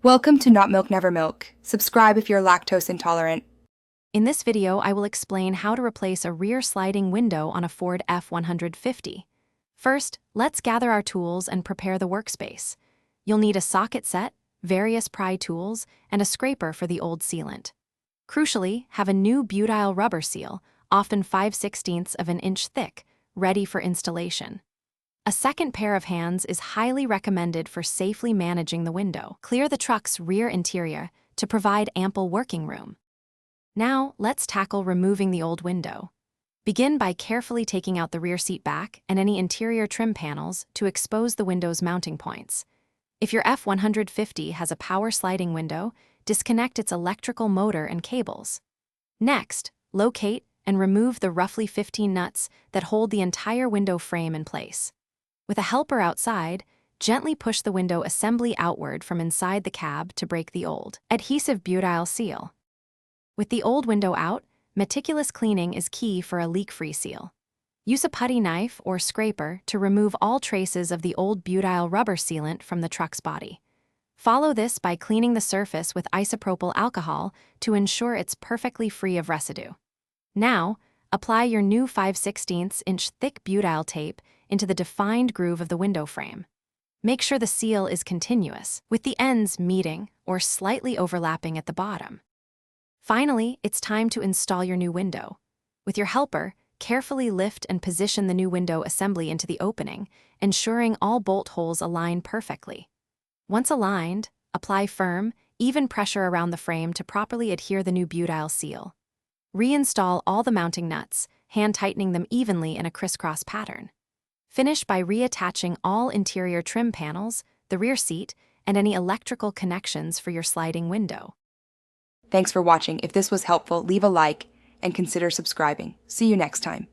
Welcome to Not Milk Never Milk. Subscribe if you're lactose intolerant. In this video, I will explain how to replace a rear sliding window on a Ford F-150. First, let's gather our tools and prepare the workspace. You'll need a socket set, various pry tools, and a scraper for the old sealant. Crucially, have a new butyl rubber seal, often 5/16 of an inch thick, ready for installation. A second pair of hands is highly recommended for safely managing the window. Clear the truck's rear interior to provide ample working room. Now, let's tackle removing the old window. Begin by carefully taking out the rear seat back and any interior trim panels to expose the window's mounting points. If your F-150 has a power sliding window, disconnect its electrical motor and cables. Next, locate and remove the roughly 15 nuts that hold the entire window frame in place. With a helper outside, gently push the window assembly outward from inside the cab to break the old adhesive butyl seal. With the old window out, meticulous cleaning is key for a leak-free seal. Use a putty knife or scraper to remove all traces of the old butyl rubber sealant from the truck's body. Follow this by cleaning the surface with isopropyl alcohol to ensure it's perfectly free of residue. Now, apply your new 5/16 inch thick butyl tape into the defined groove of the window frame. Make sure the seal is continuous, with the ends meeting or slightly overlapping at the bottom. Finally, it's time to install your new window. With your helper, carefully lift and position the new window assembly into the opening, ensuring all bolt holes align perfectly. Once aligned, apply firm, even pressure around the frame to properly adhere the new butyl seal. Reinstall all the mounting nuts, hand tightening them evenly in a crisscross pattern. Finish by reattaching all interior trim panels, the rear seat, and any electrical connections for your sliding window. Thanks for watching. If this was helpful, leave a like and consider subscribing. See you next time.